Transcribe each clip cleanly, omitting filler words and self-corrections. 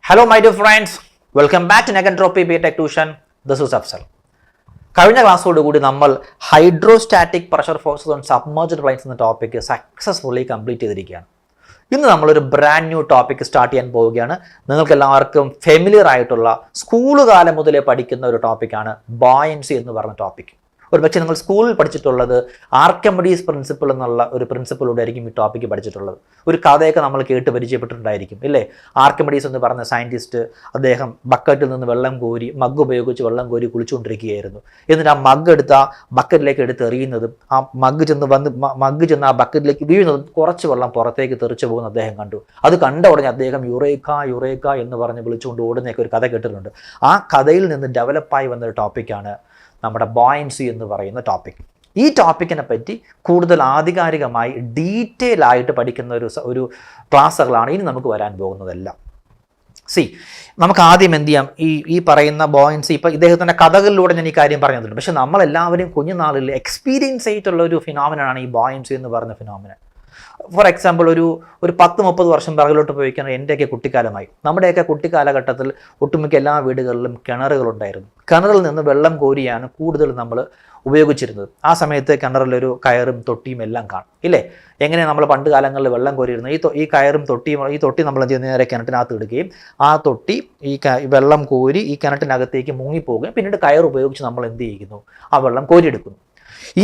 Hello my dear friends, welcome back to Negentropy BTech Tuition. This is Afsal. കഴിഞ്ഞ ക്ലാസ്സോടുകൂടി നമ്മൾ hydrostatic pressure forces on submerged planes എന്ന topic successfully complete ചെയ്തിരിക്കുകയാണ്. ഇന്ന് നമ്മളൊരു brand new topic start ചെയ്യാൻ പോവുകയാണ്. നിങ്ങൾക്ക് എല്ലാവർക്കും ഫെമിലിയർ ആയിട്ടുള്ള സ്കൂൾ കാലം മുതലേ പഠിക്കുന്ന ഒരു ടോപ്പിക്കാണ് ബോയൻസി എന്ന് പറഞ്ഞ ടോപ്പിക്. ഒരു പക്ഷേ നിങ്ങൾ സ്കൂളിൽ പഠിച്ചിട്ടുള്ളത് ആർക്കിമിഡീസ് പ്രിൻസിപ്പിൾ എന്നുള്ള ഒരു പ്രിൻസിപ്പിളൂടെ ആയിരിക്കും ഈ ടോപ്പിക്ക് പഠിച്ചിട്ടുള്ളത്. ഒരു കഥയൊക്കെ നമ്മൾ കേട്ട് പരിചയപ്പെട്ടിട്ടുണ്ടായിരിക്കും ഇല്ലേ? ആർക്കിമിഡീസ് എന്ന് പറഞ്ഞ സയൻറ്റിസ്റ്റ്, അദ്ദേഹം ബക്കറ്റിൽ നിന്ന് വെള്ളം കോരി, മഗ് ഉപയോഗിച്ച് വെള്ളം കോരി കുളിച്ചുകൊണ്ടിരിക്കുകയായിരുന്നു. എന്നിട്ട് ആ മഗ് എടുത്ത് ആ ബക്കറ്റിലേക്ക് എടുത്ത് എറിയുന്നതും ആ മഗ് ചെന്ന് ആ ബക്കറ്റിലേക്ക് വീഴുന്നതും കുറച്ച് വെള്ളം പുറത്തേക്ക് തെറിച്ചു പോകുന്ന അദ്ദേഹം കണ്ടു. അത് കണ്ട ഉടനെ അദ്ദേഹം യുറേക്ക എന്ന് പറഞ്ഞ് വിളിച്ചുകൊണ്ട് ഓടുന്നൊക്കെ ഒരു കഥ കേട്ടിട്ടുണ്ട്. ആ കഥയിൽ നിന്ന് ഡെവലപ്പായി വന്നൊരു ടോപ്പിക്കാണ് നമ്മുടെ ബോയൻസി എന്ന് പറയുന്ന ടോപ്പിക്. ഈ ടോപ്പിക്കിനെ പറ്റി കൂടുതൽ ആധികാരികമായി ഡീറ്റെയിൽ ആയിട്ട് പഠിക്കുന്ന ഒരു ക്ലാസ്സുകളാണ് ഇനി നമുക്ക് വരാൻ പോകുന്നതെല്ലാം. നമുക്ക് ആദ്യം എന്ത് ചെയ്യാം, ഈ പറയുന്ന ബോയൻസി ഇപ്പം ഇദ്ദേഹത്തിൻ്റെ കഥകളിലൂടെ ഞാൻ ഈ കാര്യം പറഞ്ഞിട്ടുണ്ട്. പക്ഷെ നമ്മളെല്ലാവരും കുഞ്ഞുനാളിൽ എക്സ്പീരിയൻസ് ആയിട്ടുള്ള ഒരു ഫിനോമിനാണ് ഈ ബോയൻസി എന്ന് പറയുന്ന ഫിനോമിനൻ. ഫോർ എക്സാമ്പിൾ ഒരു 10-30 വർഷം പിറകിലോട്ട് പോയിക്കാൻ എൻ്റെയൊക്കെ കുട്ടിക്കാലമായി. നമ്മുടെയൊക്കെ കുട്ടിക്കാലഘട്ടത്തിൽ ഒട്ടുമിക്ക എല്ലാ വീടുകളിലും കിണറുകളുണ്ടായിരുന്നു. കിണറിൽ നിന്ന് വെള്ളം കോരിയാണ് കൂടുതൽ നമ്മൾ ഉപയോഗിച്ചിരുന്നത്. ആ സമയത്ത് കിണറിലൊരു കയറും തൊട്ടിയും എല്ലാം കാണും ഇല്ലേ? എങ്ങനെ നമ്മൾ പണ്ട് കാലങ്ങളിൽ വെള്ളം കോരിയിരുന്നു, ഈ കയറും തൊട്ടിയും, ഈ തൊട്ടി നമ്മൾ എന്ത് ചെയ്യുന്ന നേരെ കിണറ്റിനകത്ത് ഇടുകയും ആ തൊട്ടി ഈ വെള്ളം കോരി ഈ കിണറ്റിനകത്തേക്ക് മുങ്ങിപ്പോവുകയും പിന്നീട് കയർ ഉപയോഗിച്ച് നമ്മൾ എന്ത് ചെയ്യുന്നു, ആ വെള്ളം കോരിയെടുക്കുന്നു.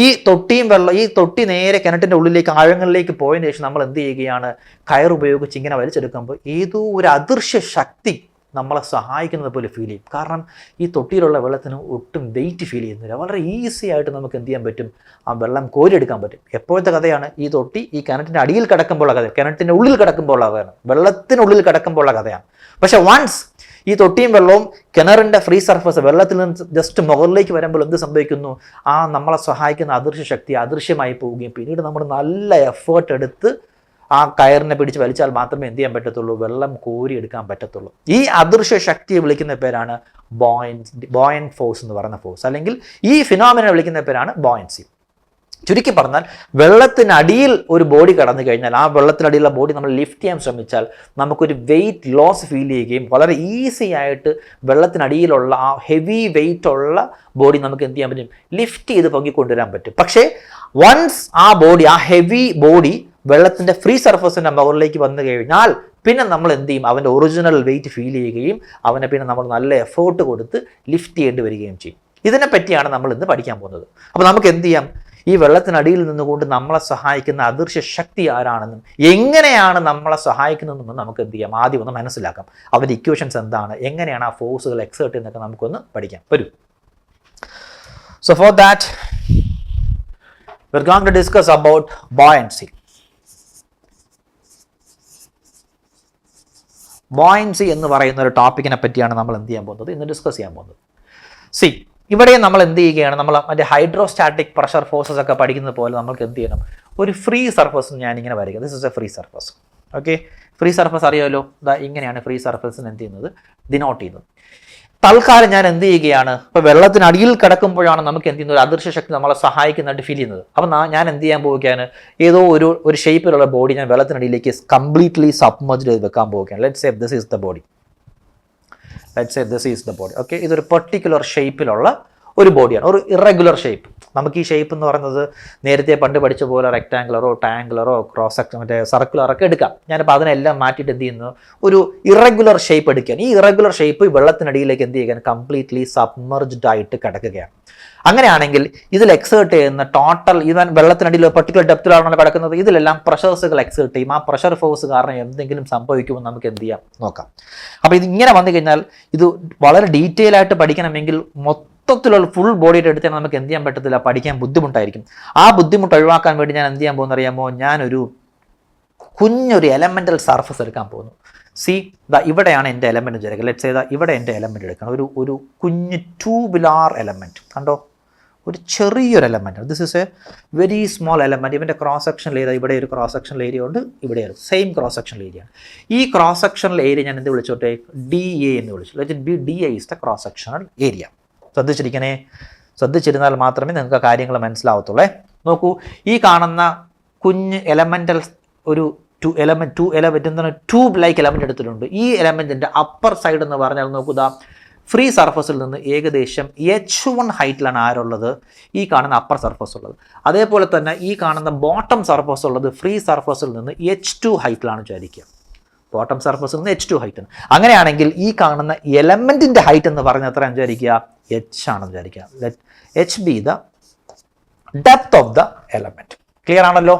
ഈ തൊട്ടി നേരെ കിണറ്റിൻ്റെ ഉള്ളിലേക്ക് ആഴങ്ങളിലേക്ക് പോയതിനു ശേഷം നമ്മൾ എന്ത് ചെയ്യുകയാണ്, കയർ ഉപയോഗിച്ച് ഇങ്ങനെ വലിച്ചെടുക്കുമ്പോൾ ഏതോ ഒരു അദൃശ്യ ശക്തി നമ്മളെ സഹായിക്കുന്നത് പോലെ ഫീൽ ചെയ്യും. കാരണം ഈ തൊട്ടിയിലുള്ള വെള്ളത്തിന് ഒട്ടും വെയിറ്റ് ഫീൽ ചെയ്യുന്നില്ല. വളരെ ഈസി ആയിട്ട് നമുക്ക് എന്ത് ചെയ്യാൻ പറ്റും, ആ വെള്ളം കോരിയെടുക്കാൻ പറ്റും. എപ്പോഴത്തെ കഥയാണ്? ഈ തൊട്ടി ഈ കിണറ്റിൻ്റെ അടിയിൽ കിടക്കുമ്പോഴുള്ള കഥ, കിണറ്റിൻ്റെ ഉള്ളിൽ കിടക്കുമ്പോഴുള്ള കഥയാണ്, വെള്ളത്തിനുള്ളിൽ കിടക്കുമ്പോഴുള്ള കഥയാണ്. പക്ഷെ വൺസ് ഈ തൊട്ടിയും വെള്ളവും കിണറിൻ്റെ ഫ്രീ സർഫസ് വെള്ളത്തിൽ നിന്ന് ജസ്റ്റ് മുകളിലേക്ക് വരുമ്പോൾ എന്ത് സംഭവിക്കുന്നു, ആ നമ്മളെ സഹായിക്കുന്ന അദൃശ്യ ശക്തി അദൃശ്യമായി പോവുകയും പിന്നീട് നമ്മൾ നല്ല എഫേർട്ട് എടുത്ത് ആ കയറിനെ പിടിച്ച് വലിച്ചാൽ മാത്രമേ എന്ത് ചെയ്യാൻ പറ്റത്തുള്ളൂ, വെള്ളം കോരി എടുക്കാൻ പറ്റത്തുള്ളൂ. ഈ അദൃശ്യ ശക്തിയെ വിളിക്കുന്ന പേരാണ് ബോയൻ ഫോഴ്സ് എന്ന് പറയുന്ന ഫോഴ്സ്, അല്ലെങ്കിൽ ഈ ഫിനോമിനെ വിളിക്കുന്ന പേരാണ് ബോയൻസി. ചുരുക്കി പറഞ്ഞാൽ വെള്ളത്തിനടിയിൽ ഒരു ബോഡി കടന്നു കഴിഞ്ഞാൽ ആ വെള്ളത്തിനടിയിലുള്ള ബോഡി നമ്മൾ ലിഫ്റ്റ് ചെയ്യാൻ ശ്രമിച്ചാൽ നമുക്കൊരു വെയിറ്റ് ലോസ് ഫീൽ ചെയ്യുകയും വളരെ ഈസി ആയിട്ട് വെള്ളത്തിനടിയിലുള്ള ആ ഹെവി വെയിറ്റ് ഉള്ള ബോഡി നമുക്ക് എന്ത് ചെയ്യാൻ പറ്റും, ലിഫ്റ്റ് ചെയ്ത് പൊങ്ങിക്കൊണ്ടുവരാൻ പറ്റും. പക്ഷേ വൺസ് ആ ഹെവി ബോഡി വെള്ളത്തിൻ്റെ ഫ്രീ സർഫസിൻ്റെ മുകളിലേക്ക് വന്നു കഴിഞ്ഞാൽ പിന്നെ നമ്മൾ എന്ത് ചെയ്യും, അവൻ്റെ ഒറിജിനൽ വെയിറ്റ് ഫീൽ ചെയ്യുകയും അവനെ പിന്നെ നമ്മൾ നല്ല എഫേർട്ട് കൊടുത്ത് ലിഫ്റ്റ് ചെയ്യേണ്ടി വരികയും ചെയ്യും. ഇതിനെ പറ്റിയാണ് നമ്മൾ ഇന്ന് പഠിക്കാൻ പോകുന്നത്. അപ്പോൾ നമുക്ക് എന്ത് ചെയ്യാം, ഈ വെള്ളത്തിനടിയിൽ നിന്നുകൊണ്ട് നമ്മളെ സഹായിക്കുന്ന അദൃശ്യ ശക്തി ആരാണെന്നും എങ്ങനെയാണ് നമ്മളെ സഹായിക്കുന്നതെന്നും നമുക്ക് എന്ത് ചെയ്യാം, ആദ്യം ഒന്ന് മനസ്സിലാക്കാം. അവൻ്റെ ഇക്വേഷൻസ് എന്താണ്, എങ്ങനെയാണ് ആ ഫോഴ്സുകൾ എക്സേർട്ട് ചെയ്യുന്നതൊക്കെ നമുക്കൊന്ന് പഠിക്കാം. വരൂ. So for that we're going to discuss about buoyancy. Buoyancy എന്ന് പറയുന്ന ഒരു ടോപ്പിക്കിനെ പറ്റിയാണ് നമ്മൾ എന്ത് ചെയ്യാൻ പോകുന്നത്, ഇന്ന് ഡിസ്കസ് ചെയ്യാൻ പോകുന്നത്. ഇവിടെ നമ്മൾ എന്ത് ചെയ്യുകയാണ്, നമ്മൾ മറ്റേ ഹൈഡ്രോസ്റ്റാറ്റിക് പ്രഷർ ഫോഴ്സസ് ഒക്കെ പഠിക്കുന്നത് പോലെ നമുക്ക് എന്ത് ചെയ്യണം, ഒരു ഫ്രീ സർഫസ് ഞാനിങ്ങനെ വരയ്ക്കുക. This is A free surface. Okay, free surface അറിയാമല്ലോ, ഇങ്ങനെയാണ് ഫ്രീ സർഫസിന് എന്ത് ചെയ്യുന്നത്, ഡിനോട്ട് ചെയ്യുന്നത്. തൽക്കാലം ഞാൻ എന്ത് ചെയ്യുകയാണ്, ഇപ്പോൾ വെള്ളത്തിനടിയിൽ കിടക്കുമ്പോഴാണ് നമുക്ക് എന്ത് ചെയ്യുന്നത്, ഒരു അദൃശ്യ ശക്തി നമ്മളെ സഹായിക്കുന്നതായിട്ട് ഫീൽ ചെയ്യുന്നത്. അപ്പം ഞാൻ എന്ത് ചെയ്യാൻ പോവുകയാണ്, ഏതോ ഒരു ഷേപ്പിലുള്ള ബോഡി ഞാൻ വെള്ളത്തിനടിയിലേക്ക് കംപ്ലീറ്റ്ലി സബ്മർജ്ഡ് ചെയ്ത് വെക്കാൻ പോവുകയാണ്. Let's say this is the body. Okay, ഇതൊരു പെർട്ടിക്കുലർ ഷേപ്പിലുള്ള ഒരു ബോഡിയാണ്, ഒരു ഇറഗുലർ ഷേപ്പ്. നമുക്ക് ഈ ഷേപ്പ് എന്ന് പറയുന്നത് നേരത്തെ പണ്ട് പഠിച്ച പോലെ റെക്ടാങ്കുലറോ ടാങ്കുലറോ ക്രോസ് സെക്ഷൻ മറ്റേ സർക്കുലറൊക്കെ എടുക്കാം. ഞാനിപ്പോൾ അതിനെല്ലാം മാറ്റിയിട്ട് എന്ത് ചെയ്യുന്നു, ഒരു ഇറഗുലർ ഷേപ്പ് എടുക്കുകയാണ്. ഈ ഇറഗുലർ ഷേപ്പ് വെള്ളത്തിനടിയിലേക്ക് എന്ത് ചെയ്യുകയാണ്, കംപ്ലീറ്റ്ലി സബ്മർജ്ഡ് ആയിട്ട് കിടക്കുകയാണ്. അങ്ങനെയാണെങ്കിൽ ഇതിൽ എക്സേർട്ട് ചെയ്യുന്ന ടോട്ടൽ, ഇവൻ വെള്ളത്തിനടിയിൽ പെർട്ടിക്കുലർ ഡെപ്തിലാണല്ലോ കിടക്കുന്നത്, ഇതിലെല്ലാം പ്രഷേഴ്സുകൾ എക്സേർട്ട് ചെയ്യും. ആ പ്രഷർ ഫോഴ്സ് കാരണം എന്തെങ്കിലും സംഭവിക്കുമെന്ന് നമുക്ക് എന്ത് ചെയ്യാം, നോക്കാം. അപ്പോൾ ഇതിങ്ങനെ വന്നു കഴിഞ്ഞാൽ ഇത് വളരെ ഡീറ്റെയിൽ ആയിട്ട് പഠിക്കണമെങ്കിൽ മൊത്തത്തിലുള്ള ഫുൾ ബോഡിയുടെ എടുത്താൽ നമുക്ക് എന്ത് ചെയ്യാൻ പറ്റത്തില്ല, പഠിക്കാൻ ബുദ്ധിമുട്ടായിരിക്കും. ആ ബുദ്ധിമുട്ട് ഒഴിവാക്കാൻ വേണ്ടി ഞാൻ എന്ത് ചെയ്യാൻ പോകുന്ന അറിയാമോ, ഞാനൊരു കുഞ്ഞൊരു എലമെൻ്റൽ സർഫസ് എടുക്കാൻ പോകുന്നു. ഇവിടെയാണ് എൻ്റെ എലമെൻറ്റ് വിചാരിക്കുക. ലെറ്റ്സ് സേ ഇവിടെ എൻ്റെ എലമെൻറ്റ് എടുക്കണം, ഒരു കുഞ്ഞ് ട്യൂബുലാർ എലമെൻറ്റ്. കണ്ടോ, ഒരു ചെറിയൊരു element. This is a very small element. ഇവൻ്റെ ക്രോസ് സെക്ഷണൽ ഏരിയ, ഇവിടെ ഒരു ക്രോസ് സെക്ഷണൽ ഏരിയ ഉണ്ട്, ഇവിടെ സെയിം ക്രോസ് സെക്ഷണൽ ഏരിയ. ഈ ക്രോസ് സെക്ഷണൽ ഏരിയ ഞാൻ എന്ത് വിളിച്ചോട്ടെ, DA എന്ന് വിളിച്ചു. Let it be DA is the cross sectional area. ശ്രദ്ധിച്ചിരുന്നാൽ മാത്രമേ നിങ്ങൾക്ക് കാര്യങ്ങൾ മനസ്സിലാവത്തുള്ളേ. നോക്കൂ, ഈ കാണുന്ന കുഞ്ഞ് എലമെൻ്റൽ ഒരു ടു എലമെൻറ്റ് എന്താണ് ട്യൂബ് ലൈക്ക് എലമെൻറ്റ് എടുത്തിട്ടുണ്ട്. ഈ എലമെൻറ്റിൻ്റെ അപ്പർ സൈഡ് എന്ന് പറഞ്ഞാൽ നോക്കുക, ഫ്രീ സർഫസിൽ നിന്ന് ഏകദേശം H1 ഹൈറ്റിലാണ് ആരുള്ളത്, ഈ കാണുന്ന അപ്പർ സർഫസ് ഉള്ളത്. അതേപോലെ തന്നെ ഈ കാണുന്ന ബോട്ടം സർഫസ് ഉള്ളത് ഫ്രീ സർഫസിൽ നിന്ന് H2 ഹൈറ്റിലാണ് വിചാരിക്കുക. ബോട്ടം സർഫസിൽ നിന്ന് H2 ഹൈറ്റ്. അങ്ങനെയാണെങ്കിൽ ഈ കാണുന്ന എലമെൻറ്റിൻ്റെ ഹൈറ്റ് എന്ന് പറഞ്ഞാൽ എത്രയാണ് വിചാരിക്കുക, H ആണെന്ന് വിചാരിക്കുക. Let H B the depth of the element. Clear ആണല്ലോ.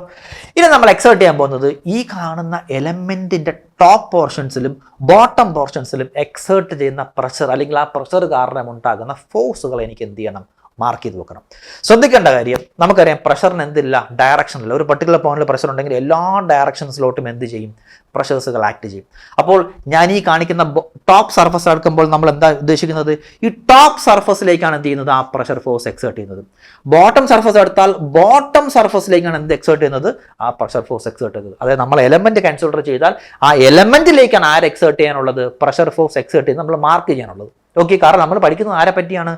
ഇനി നമ്മൾ എക്സേർട്ട് ചെയ്യാൻ പോകുന്നത് ഈ കാണുന്ന എലമെൻറ്റിൻ്റെ ടോപ്പ് പോർഷൻസിലും ബോട്ടം പോർഷൻസിലും എക്സേർട്ട് ചെയ്യുന്ന പ്രഷർ അല്ലെങ്കിൽ ആ പ്രഷർ കാരണം ഉണ്ടാകുന്ന ഫോഴ്സുകൾ എനിക്ക് എന്ത് ചെയ്യണം, മാർക്ക് ചെയ്ത് വെക്കണം. ശ്രദ്ധിക്കേണ്ട കാര്യം, നമുക്കറിയാം പ്രഷറിന് എന്തില്ല, ഡയറക്ഷനില്ല. ഒരു പർട്ടിക്കുലർ പോയിന്റിൽ പ്രഷർ ഉണ്ടെങ്കിൽ എല്ലാ ഡയറക്ഷൻസിലോട്ടും എന്ത് ചെയ്യും, പ്രഷേഴ്സുകൾ ആക്ട് ചെയ്യും. അപ്പോൾ ഞാൻ ഈ കാണിക്കുന്ന ടോപ്പ് സർഫസ് എടുക്കുമ്പോൾ നമ്മൾ എന്താ ഉദ്ദേശിക്കുന്നത്, ഈ ടോപ്പ് സർഫസിലേക്കാണ് എന്ത് ചെയ്യുന്നത്, ആ പ്രഷർ ഫോഴ്സ് എക്സേർട്ട് ചെയ്യുന്നത്. ബോട്ടം സർഫസ് എടുത്താൽ ബോട്ടം സർഫസിലേക്കാണ് എന്ത് എക്സേർട്ട് ചെയ്യുന്നത്, ആ പ്രഷർ ഫോഴ്സ് എക്സേർട്ട് ചെയ്യുന്നത്. അതായത് നമ്മൾ എലമെന്റ് കൺസിഡർ ചെയ്താൽ ആ എലമെന്റിലേക്കാണ് ആര് എക്സേർട്ട് ചെയ്യാനുള്ളത്, പ്രഷർ ഫോഴ്സ് എക്സേർട്ട് ചെയ്യുന്നത് നമ്മൾ മാർക്ക് ചെയ്യാനുള്ളത്. ഓക്കെ, കാരണം നമ്മൾ പഠിക്കുന്നത് ആരെ പറ്റിയാണ്,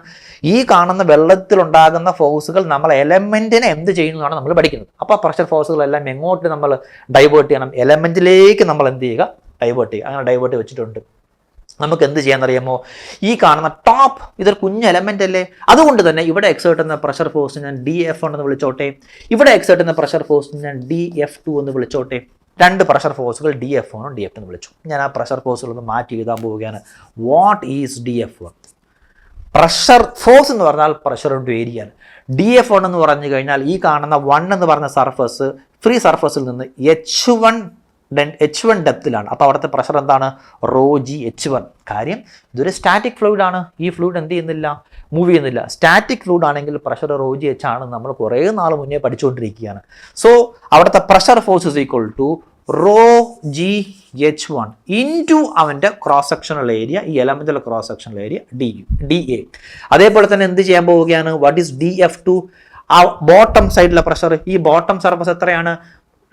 ഈ കാണുന്ന വെള്ളത്തിലുണ്ടാകുന്ന ഫോഴ്സുകൾ നമ്മൾ എലമെന്റിനെ എന്ത് ചെയ്യുന്നതാണ് നമ്മൾ പഠിക്കുന്നത്. അപ്പോൾ പ്രഷർ ഫോഴ്സുകളെല്ലാം എങ്ങോട്ട് നമ്മൾ ഡൈവേർട്ട് ചെയ്യണം, എലമെന്റിലേക്ക് നമ്മൾ എന്ത് ചെയ്യുക, ഡൈവേർട്ട് ചെയ്യുക. അങ്ങനെ ഡൈവേർട്ട് വെച്ചിട്ടുണ്ട്. നമുക്ക് എന്ത് ചെയ്യാന്നറിയാമോ, ഈ കാണുന്ന ടോപ്പ് ഇതൊരു കുഞ്ഞ് എലമെന്റ് അല്ലേ, അതുകൊണ്ട് തന്നെ ഇവിടെ എക്സേർട്ട് ചെയ്യുന്ന പ്രഷർ ഫോഴ്സ് ഞാൻ DF1 എന്ന് വിളിച്ചോട്ടെ, ഇവിടെ എക്സേർട്ട് ചെയ്യുന്ന പ്രഷർ ഫോഴ്സ് ഞാൻ DF2 എന്ന് വിളിച്ചോട്ടെ. രണ്ട് പ്രഷർ ഫോഴ്സുകൾ DF1 DF2 എന്ന് വിളിച്ചു. ഞാൻ ആ പ്രഷർ ഫോഴ്സുകളൊന്ന് മാറ്റി എഴുതാൻ പോവുകയാണ്. What is DF1? Pressure force എന്ന് പറഞ്ഞാൽ പ്രഷർ ഇൻടു ഏരിയ. DF1 എന്ന് പറഞ്ഞു കഴിഞ്ഞാൽ ഈ കാണുന്ന 1 എന്ന് പറഞ്ഞ സർഫസ് ഫ്രീ സർഫസിൽ നിന്ന് H1 ഡെപ്തിലാണ്. അപ്പോൾ അവിടുത്തെ പ്രഷർ എന്താണ്, ρgH1. കാര്യം ഇതൊരു സ്റ്റാറ്റിക് ഫ്ലൂയിഡ് ആണ്. ഈ ഫ്ലൂയിഡ് എന്ത് ചെയ്യുന്നില്ല, മൂവ് ചെയ്യുന്നില്ല. സ്റ്റാറ്റിക് ഫ്ലൂയിഡ് ആണെങ്കിൽ പ്രഷർ ρgH ആണ്. നമ്മൾ കുറേ നാൾ മുന്നേ പഠിച്ചുകൊണ്ടിരിക്കുകയാണ്. സോ അവിടുത്തെ pressure force is equal to ρgH1 into അവൻ്റെ ക്രോസ് സെക്ഷണൽ ഏരിയ, ഈ എലമെന്റിലെ ക്രോസ് സെക്ഷണൽ ഏരിയ DA. അതേപോലെ തന്നെ എന്ത് ചെയ്യാൻ പോവുകയാണ്, വാട്ട് ഈസ് DF2? ആ ബോട്ടം സൈഡിലെ പ്രഷർ, ഈ ബോട്ടം സർഫസ് എത്രയാണ്,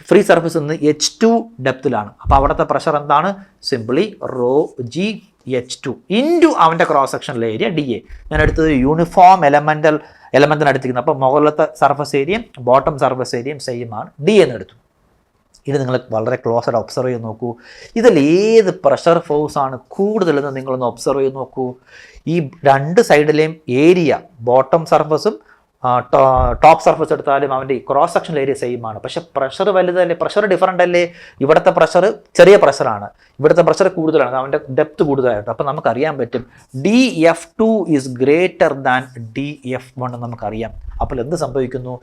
ഫ്രീ സർഫസ് നിന്ന് H2 ഡെപ്തിലാണ്. അപ്പോൾ അവിടുത്തെ പ്രഷർ എന്താണ്, സിംപ്ലി ρgH2 ഇൻറ്റു അവൻ്റെ ക്രോസ് സെക്ഷണൽ ഏരിയ DA. ഞാൻ എടുത്തത് യൂണിഫോം എലമെന്റിന് എടുത്തിരിക്കുന്നത്. അപ്പോൾ മുകളിലത്തെ സർഫസ് ഏരിയയും ബോട്ടം സർഫസ് ഏരിയയും സെയിം ആണ്, DA എന്ന് എടുത്തു. ഇത് നിങ്ങൾ വളരെ ക്ലോസ് ആയിട്ട് ഒബ്സർവ് ചെയ്ത് നോക്കൂ. ഇതിൽ ഏത് പ്രഷർ ഫോഴ്സ് ആണ് കൂടുതലെന്ന് നിങ്ങളൊന്ന് ഒബ്സർവ് ചെയ്ത് നോക്കൂ. ഈ രണ്ട് സൈഡിലെയും ഏരിയ, ബോട്ടം സർഫസും ടോപ്പ് സർഫസ് എടുത്താലും അവൻ്റെ ക്രോസ് സെക്ഷൻ ഏരിയ സെയിം ആണ്. പക്ഷെ പ്രഷർ വലുതല്ലേ, പ്രഷർ ഡിഫറൻ്റ് അല്ലേ. ഇവിടുത്തെ പ്രഷർ ചെറിയ പ്രഷറാണ്, ഇവിടുത്തെ പ്രഷർ കൂടുതലാണ്, അവൻ്റെ ഡെപ്ത് കൂടുതലായിട്ട്. അപ്പോൾ നമുക്കറിയാൻ പറ്റും DF2 is greater than DF1 എന്ന് നമുക്കറിയാം. അപ്പോൾ എന്ത് സംഭവിക്കുന്നു,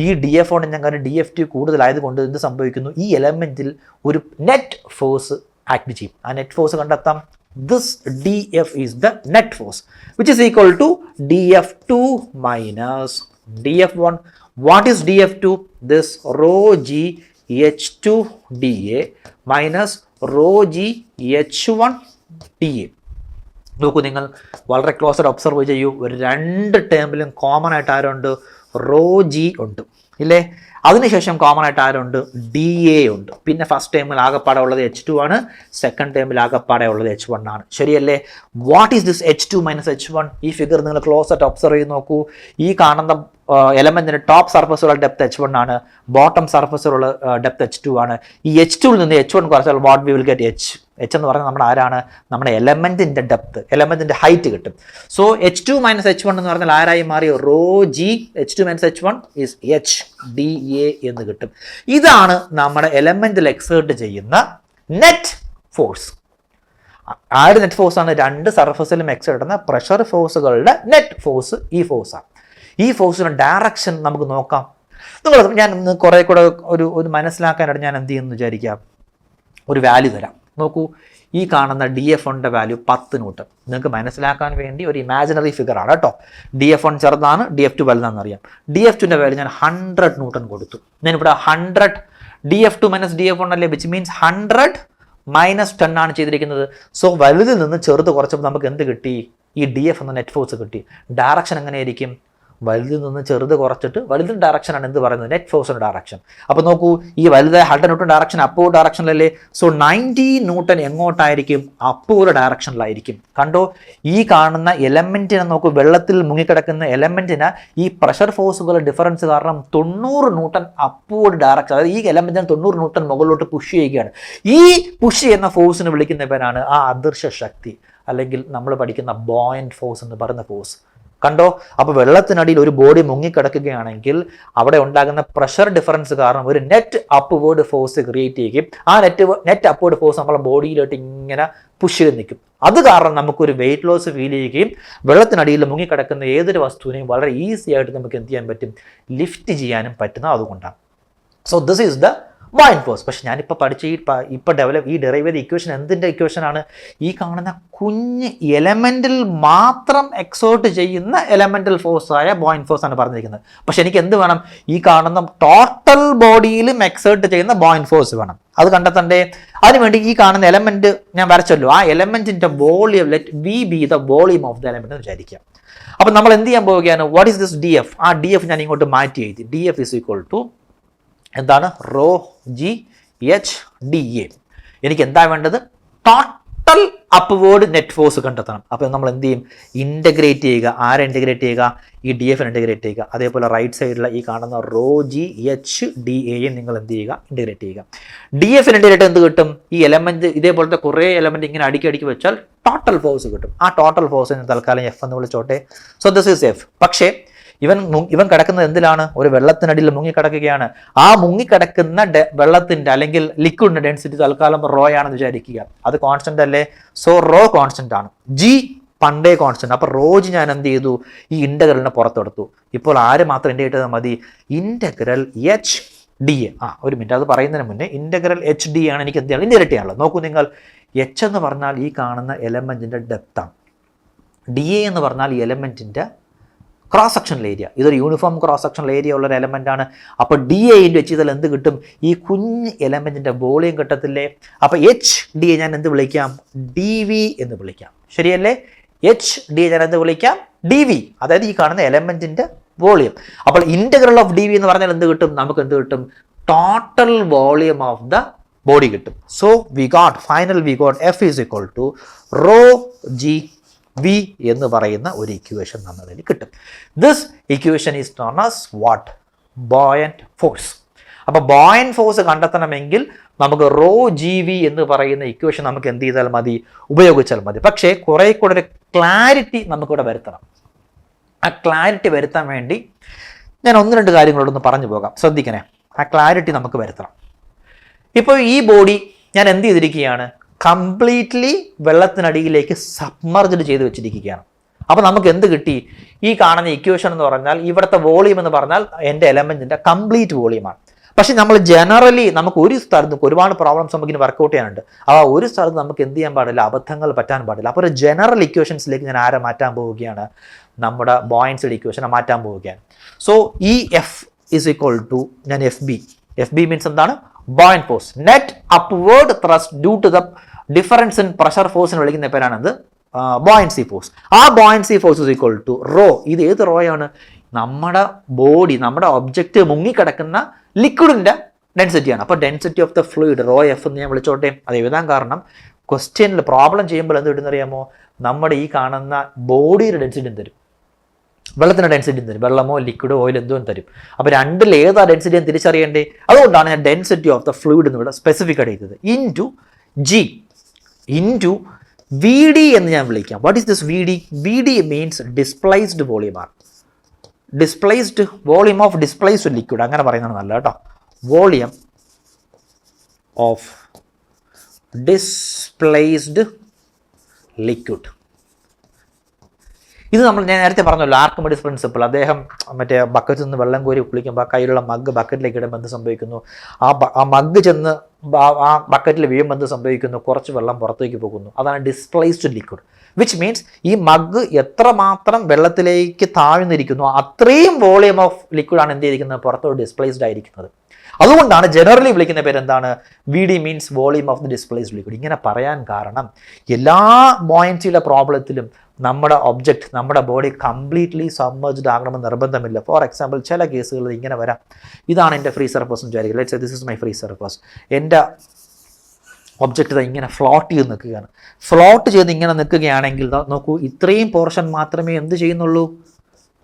ഈ DF1 ഞങ്ങൾ DF2 കൂടുതലായതുകൊണ്ട് എന്ത് സംഭവിക്കുന്നു, ഈ എലമെൻറ്റിൽ ഒരു നെറ്റ് ഫോഴ്സ് ആക്ട് ചെയ്യും. ആ നെറ്റ് ഫോഴ്സ് കണ്ടെത്താം. This DF is the net force, which is equal to DF2 minus DF1. What is DF2? This ρgH2 dA minus ρgH1 dA. നോക്കൂ, നിങ്ങൾ വളരെ ക്ലോസ് ആയിട്ട് ഒബ്സർവ് ചെയ്യൂ. ഒരു രണ്ട് ടേമിലും കോമൺ ആയിട്ട് ആരുണ്ട്, ρg ഉണ്ട് ഇല്ലേ. അതിനുശേഷം കോമൺ ആയിട്ട് ആരുണ്ട്, DA ഉണ്ട്. പിന്നെ ഫസ്റ്റ് ടേമിൽ ആകെപ്പാടെ ഉള്ളത് H2 ആണ്, സെക്കൻഡ് ടേമിൽ ആകെപ്പാടെ ഉള്ളത് H1 ആണ്. ശരിയല്ലേ? What is this H2 minus H1? ഈ ഫിഗർ നിങ്ങൾ ക്ലോസ് ആയിട്ട് ഒബ്സർവ് ചെയ്ത് നോക്കൂ. ഈ കാണുന്ന എലമെന്റിന് ടോപ്പ് സർഫസിലുള്ള ഡെപ്ത് H1 ആണ്, ബോട്ടം സർഫസിലുള്ള ഡെപ്ത് H2 ആണ്. ഈ H2ൽ നിന്ന് H1 കുറച്ചാൽ what we will get H എന്ന് പറഞ്ഞാൽ നമ്മുടെ ആരാണ്, നമ്മുടെ എലമെന്റിന്റെ ഡെപ്ത്, എലമെന്റിന്റെ ഹൈറ്റ് കിട്ടും. സോ H2 മൈനസ് H1 എന്ന് പറഞ്ഞാൽ ആരായി മാറി, ρgH2 minus H1 is HDA എന്ന് കിട്ടും. ഇതാണ് നമ്മുടെ എലമെന്റിൽ എക്സേർട്ട് ചെയ്യുന്ന നെറ്റ് ഫോഴ്സ്. ആര് നെറ്റ് ഫോഴ്സ് ആണ്, രണ്ട് സർഫസിലും എക്സേർട്ട് ചെയ്യുന്ന പ്രഷർ ഫോഴ്സുകളുടെ നെറ്റ് ഫോഴ്സ് ഈ ഫോഴ്സാണ്. ഈ ഫോഴ്സിന്റെ ഡയറക്ഷൻ നമുക്ക് നോക്കാം. ഞാൻ കുറെ കൂടെ ഒരു മനസ്സിലാക്കാനായിട്ട് ഞാൻ എന്ത് ചെയ്യുന്നു വിചാരിക്കാം, ഒരു വാല്യൂ തരാം. നോക്കൂ, ഈ കാണുന്ന DF1 വാല്യൂ 10 ന്യൂട്ടൺ. നിങ്ങൾക്ക് മനസ്സിലാക്കാൻ വേണ്ടി ഒരു ഇമാജിനറി ഫിഗർ ആണ് കേട്ടോ. DF1 ചെറുതാണ്, DF2 വലുതാണെന്ന് അറിയാം. DF2 വാല്യൂ ഞാൻ 100 ന്യൂട്ടൺ കൊടുത്തു. ഞാനിവിടെ 100 DF2 മൈനസ് DF1 അല്ലേ, വിച്ച് മീൻസ് 100 മൈനസ് 10 ആണ് ചെയ്തിരിക്കുന്നത്. സോ വലുതിൽ നിന്ന് ചെറുത് കുറച്ചപ്പോൾ നമുക്ക് എന്ത് കിട്ടി, ഈ DF എന്ന നെറ്റ് ഫോഴ്സ് കിട്ടി. ഡയറക്ഷൻ എങ്ങനെയായിരിക്കും, വലുതിൽ നിന്ന് ചെറുത് കുറച്ചിട്ട് വലുതിൻ്റെ ഡയറക്ഷനാണ് എന്ത് പറയുന്നത്, നെറ്റ് ഫോഴ്സിൻ്റെ ഡയറക്ഷൻ. അപ്പോൾ നോക്കൂ, ഈ വലുതായ 100 ന്യൂട്ടൺ ഡയറക്ഷൻ അപ്വേർഡ് ഡയറക്ഷനിലല്ലേ. സോ 90 ന്യൂട്ടൺ എങ്ങോട്ടായിരിക്കും, അപ്വേർഡ് ഡയറക്ഷനിലായിരിക്കും. കണ്ടോ, ഈ കാണുന്ന എലമെൻറ്റിനെ നോക്കൂ, വെള്ളത്തിൽ മുങ്ങിക്കിടക്കുന്ന എലമെൻറ്റിന് ഈ പ്രഷർ ഫോഴ്സുകളുടെ ഡിഫറൻസ് കാരണം 90 ന്യൂട്ടൺ അപ്വേർഡ് ഡയറക്ഷൻ, അതായത് ഈ എലമെൻറ്റിനെ 90 ന്യൂട്ടൺ മുകളിലോട്ട് പുഷ് ചെയ്യുകയാണ്. ഈ പുഷ് ചെയ്യുന്ന ഫോഴ്സിന് വിളിക്കുന്ന പേരാണ് ആ അദൃശ്യ ശക്തി, അല്ലെങ്കിൽ നമ്മൾ പഠിക്കുന്ന ബോയന്റ് ഫോഴ്സ് എന്ന് പറയുന്ന ഫോഴ്സ്. കണ്ടോ, അപ്പോൾ വെള്ളത്തിനടിയിൽ ഒരു ബോഡി മുങ്ങിക്കിടക്കുകയാണെങ്കിൽ അവിടെ ഉണ്ടാകുന്ന പ്രഷർ ഡിഫറൻസ് കാരണം ഒരു നെറ്റ് അപ്വേർഡ് ഫോഴ്സ് ക്രിയേറ്റ് ചെയ്യുകയും ആ നെറ്റ് അപ്വേർഡ് ഫോഴ്സ് നമ്മളെ ബോഡിയിലോട്ട് ഇങ്ങനെ പുഷ് ചെയ്ത് നിൽക്കും. അത് കാരണം നമുക്കൊരു വെയിറ്റ് ലോസ് ഫീൽ ചെയ്യുകയും വെള്ളത്തിനടിയിൽ മുങ്ങിക്കിടക്കുന്ന ഏതൊരു വസ്തുവിനെയും വളരെ ഈസി ആയിട്ട് നമുക്ക് എന്ത് ചെയ്യാൻ പറ്റും, ലിഫ്റ്റ് ചെയ്യാനും പറ്റുന്നത് അതുകൊണ്ടാണ്. So this is the buoyant force. പക്ഷെ ഞാനിപ്പോൾ പഠിച്ച ഈ ഡെറൈവ് ചെയ്ത ഇക്വേഷൻ എന്തിൻ്റെ ഇക്വേഷനാണ്, ഈ കാണുന്ന കുഞ്ഞ് എലമെൻറ്റിൽ മാത്രം എക്സേർട്ട് ചെയ്യുന്ന എലമെൻ്റൽ ഫോഴ്സായ ബോയന്റ് ഫോഴ്സ് ആണ് പറഞ്ഞിരിക്കുന്നത്. പക്ഷെ എനിക്ക് എന്ത് വേണം, ഈ കാണുന്ന ടോട്ടൽ ബോഡിയിലും എക്സേർട്ട് ചെയ്യുന്ന ബോയന്റ് ഫോഴ്സ് വേണം. അത് കണ്ടെത്തണ്ടേ? അതിനുവേണ്ടി ഈ കാണുന്ന എലമെൻറ്റ് ഞാൻ വരച്ചല്ലോ, ആ എലമെൻറ്റിൻ്റെ volume, let v be the volume of the element എന്ന് വിചാരിക്കാം. അപ്പം നമ്മൾ എന്ത് ചെയ്യാൻ പോവുകയാണ്, what is this d f? ആ ഡി എഫ് ഞാൻ ഇങ്ങോട്ട് മാറ്റി എഴുതി. D f is equal to എന്താണ്, rho g h d a. എനിക്ക് എന്താ വേണ്ടത്, ടോട്ടൽ അപ്വേർഡ് നെറ്റ് ഫോഴ്സ് കണ്ടെത്തണം. അപ്പോൾ നമ്മൾ എന്ത് ചെയ്യും, ഇൻ്റഗ്രേറ്റ് ചെയ്യുക. ആരെ ഇൻ്റഗ്രേറ്റ് ചെയ്യുക, ഈ ഡി എഫ് ഇൻ്റഗ്രേറ്റ് ചെയ്യുക. അതേപോലെ റൈറ്റ് സൈഡിലുള്ള ഈ കാണുന്ന റോ ജി എച്ച് ഡി എയും നിങ്ങൾ എന്ത് ചെയ്യുക, ഇൻ്റഗ്രേറ്റ് ചെയ്യുക. ഡി എഫ് ഇൻ്റഗ്രേറ്റ് എന്ത് കിട്ടും, ഈ എലമെൻറ്റ് ഇതേപോലത്തെ കുറേ എലമെൻറ്റ് ഇങ്ങനെ അടുക്കി വെച്ചാൽ ടോട്ടൽ ഫോഴ്സ് കിട്ടും. ആ ടോട്ടൽ ഫോഴ്സിന് തൽക്കാലം എഫ് എന്ന് വിളിച്ചോട്ടെ. So this is f. പക്ഷേ ഇവൻ കിടക്കുന്നത് എന്തിലാണ്, ഒരു വെള്ളത്തിനടിയിൽ മുങ്ങിക്കിടക്കുകയാണ്. ആ മുങ്ങിക്കിടക്കുന്ന വെള്ളത്തിന്റെ അല്ലെങ്കിൽ ലിക്വിഡിന്റെ ഡെൻസിറ്റി തൽക്കാലം റോ ആണെന്ന് വിചാരിക്കുക. അത് കോൺസ്റ്റന്റ് അല്ലേ, സോ റോ കോൺസ്റ്റന്റ് ആണ്. ജി പണ്ടേ കോൺസ്റ്റന്റ്. അപ്പൊ റോ ജി ഞാൻ എന്ത് ചെയ്തു, ഈ ഇന്റഗ്രലിനെ പുറത്തെടുത്തു. ഇപ്പോൾ ആര് മാത്രം ഇൻറ്റഗ്രേറ്റ് ചെയ്താൽ മതി, ഇന്റഗ്രൽ എച്ച് ഡി എ. ഒരു മിനിറ്റ്, അത് പറയുന്നതിന് മുന്നേ ഇന്റഗ്രൽ എച്ച് ഡി ആണ് എനിക്ക് എന്ത് ചെയ്യണം, ഇൻറ്റഗ്രേറ്റ് ചെയ്യാനുള്ളത്. നോക്കൂ നിങ്ങൾ, എച്ച് എന്ന് പറഞ്ഞാൽ ഈ കാണുന്ന എലമെന്റിന്റെ ഡെപ്താണ്, ഡി എ എന്ന് പറഞ്ഞാൽ ഈ എലമെന്റിന്റെ ക്രോസ് സെക്ഷണൽ ഏരിയ. ഇതൊരു യൂണിഫോം ക്രോസ് സെക്ഷണൽ ഏരിയ ഉള്ള ഒരു എലമെൻ്റ് ആണ്. അപ്പോൾ ഡി എ ഇൻറ്റു എച്ച് ചെയ്താൽ എന്ത് കിട്ടും, ഈ കുഞ്ഞ് എലമെൻറ്റിൻ്റെ വോളിയം കിട്ടത്തില്ലേ. അപ്പോൾ എച്ച് ഡി എ ഞാൻ എന്ത് വിളിക്കാം, ഡി വി എന്ന് വിളിക്കാം. ശരിയല്ലേ, എച്ച് ഡി എ ഞാൻ എന്ത് വിളിക്കാം, ഡി വി, അതായത് ഈ കാണുന്ന എലമെൻറ്റിൻ്റെ വോളിയം. അപ്പോൾ ഇൻ്റഗ്രൽ ഓഫ് ഡി വി എന്ന് പറഞ്ഞാൽ എന്ത് കിട്ടും, നമുക്ക് എന്ത് കിട്ടും, total volume of the body കിട്ടും. So we got f is equal to rho g v എന്ന് പറയുന്ന ഒരു ഇക്വേഷൻ നമ്മളതിൽ കിട്ടും. This equation is known as what, buoyant force. അപ്പോൾ ബോയന്റ് ഫോഴ്സ് കണ്ടെത്തണമെങ്കിൽ നമുക്ക് റോ ജി വി എന്ന് പറയുന്ന ഇക്വേഷൻ നമുക്ക് എന്ത് ചെയ്താൽ മതി, ഉപയോഗിച്ചാൽ മതി. പക്ഷേ കുറേ കൂടെ ഒരു ക്ലാരിറ്റി നമുക്കിവിടെ വരുത്തണം. ആ ക്ലാരിറ്റി വരുത്താൻ വേണ്ടി ഞാൻ 1-2 കാര്യങ്ങളോടൊന്ന് പറഞ്ഞു പോകാം. ശ്രദ്ധിക്കണേ, ആ ക്ലാരിറ്റി നമുക്ക് വരുത്തണം. ഇപ്പോൾ ഈ ബോഡി ഞാൻ എന്ത് ചെയ്തിരിക്കുകയാണ്, കംപ്ലീറ്റ്ലി വെള്ളത്തിനടിയിലേക്ക് സബ്മർജ്ഡ് ചെയ്ത് വെച്ചിരിക്കുകയാണ്. അപ്പോൾ നമുക്ക് എന്ത് കിട്ടി, ഈ കാണുന്ന ഇക്വേഷൻ എന്ന് പറഞ്ഞാൽ ഇവിടുത്തെ വോളിയം എന്ന് പറഞ്ഞാൽ എൻ്റെ എലമെൻറ്റിൻ്റെ കംപ്ലീറ്റ് വോളിയമാണ്. പക്ഷെ നമ്മൾ ജനറലി നമുക്ക് ഒരു സ്ഥലത്ത് ഒരുപാട് പ്രോബ്ലംസ് നമുക്ക് ഇനി വർക്കൗട്ട് ചെയ്യാനുണ്ട്. ആ ഒരു സ്ഥലത്ത് നമുക്ക് എന്ത് ചെയ്യാൻ പാടില്ല, അബദ്ധങ്ങൾ പറ്റാൻ പാടില്ല. അപ്പോൾ ഒരു ജനറൽ ഇക്വേഷൻസിലേക്ക് ഞാൻ ആരെ മാറ്റാൻ പോവുകയാണ്, നമ്മുടെ ബോയൻസിയുടെ ഇക്വേഷനെ മാറ്റാൻ പോവുകയാണ്. സോ ഈ എഫ് ഈസ് ഈക്വൽ ടു, ഞാൻ എഫ് ബി മീൻസ് എന്താണ്, buoyant force, net upward thrust due to the difference in pressure ഫോഴ്സിന് വിളിക്കുന്ന പേരാണെന്ത്, ബോയൻസി ഫോഴ്സ്. ആ buoyancy force is equal to rho. ഇത് ഏത് റോ ആണ്, നമ്മുടെ ബോഡി, നമ്മുടെ ഒബ്ജക്റ്റ് മുങ്ങിക്കിടക്കുന്ന ലിക്വിഡിന്റെ ഡെൻസിറ്റിയാണ്. അപ്പോൾ density of the fluid raw F എന്ന് ഞാൻ വിളിച്ചോട്ടെ. അത് എഴുതാൻ കാരണം ക്വസ്റ്റ്യനിൽ പ്രോബ്ലം ചെയ്യുമ്പോൾ എന്ത് കിട്ടുന്ന അറിയാമോ, നമ്മുടെ ഈ കാണുന്ന ബോഡിയുടെ ഡെൻസിറ്റി തരും, വെള്ളത്തിൻ്റെ ഡെൻസിറ്റി തരും, വെള്ളമോ ലിക്വിഡോ ഓയിൽ എന്തോ തരും. അപ്പോൾ രണ്ടിൽ ഏതാ ഡെൻസിറ്റി എന്ന് തിരിച്ചറിയേണ്ടേ. അതുകൊണ്ടാണ് ഞാൻ ഡെൻസിറ്റി ഓഫ് ദ ഫ്ലൂയിഡ് എന്ന് ഇവിടെ സ്പെസിഫിക് ആയിട്ട് ചെയ്തത്. Into G into V d എന്ന് ഞാൻ വിളിക്കാം. What is this v D? V D means displaced volume ആണ്. Displaced volume of displaced liquid, അങ്ങനെ പറയുന്നതാണ് നല്ല കേട്ടോ. Volume of displaced liquid. ഇത് ഞാൻ നേരത്തെ പറഞ്ഞല്ലോ, ആർക്കിമിഡീസ് പ്രിൻസിപ്പിൾ. അദ്ദേഹം മറ്റേ ബക്കറ്റിൽ നിന്ന് വെള്ളം കോരി കുളിക്കുമ്പോൾ കയ്യിലുള്ള മഗ് ബക്കറ്റിലേക്ക് ഇടുമ്പോൾ എന്ത് സംഭവിക്കുന്നു, ആ മഗ് ചെന്ന് ആ ബക്കറ്റിൽ വീഴുമ്പോൾ എന്ത് സംഭവിക്കുന്നു, കുറച്ച് വെള്ളം പുറത്തേക്ക് പോകുന്നു. അതാണ് ഡിസ്പ്ലേസ്ഡ് ലിക്വിഡ്. വിച്ച് മീൻസ് ഈ മഗ് എത്രമാത്രം വെള്ളത്തിലേക്ക് താഴ്ന്നിരിക്കുന്നു അത്രയും വോളിയം ഓഫ് ലിക്വിഡാണ് എന്ത് ചെയ്തിരിക്കുന്നത്, പുറത്തോട്ട് ഡിസ്പ്ലേസ്ഡ് ആയിരിക്കുന്നത്. അതുകൊണ്ടാണ് ജനറലി വിളിക്കുന്ന പേര് എന്താണ്, V D means volume of the displaced liquid. ഇങ്ങനെ പറയാൻ കാരണം എല്ലാ ബോയൻസിയുടെ പ്രോബ്ലത്തിലും നമ്മുടെ ഒബ്ജക്റ്റ്, നമ്മുടെ ബോഡി കംപ്ലീറ്റ്ലി സബ്മർജ്ഡ് ആകണമെന്ന് നിർബന്ധമില്ല. ഫോർ എക്സാമ്പിൾ ചില കേസുകളിൽ ഇങ്ങനെ വരാം. ഇതാണ് എൻ്റെ ഫ്രീ സർഫസ് എന്ന് വിചാരിക്കുക. Let's say this is my free surface. എൻ്റെ ഒബ്ജക്റ്റ് ഇങ്ങനെ ഫ്ലോട്ട് ചെയ്ത് നിൽക്കുകയാണ്. ഫ്ലോട്ട് ചെയ്ത് ഇങ്ങനെ നിൽക്കുകയാണെങ്കിൽ നോക്കൂ, ഇത്രയും പോർഷൻ മാത്രമേ എന്ത് ചെയ്യുന്നുള്ളൂ,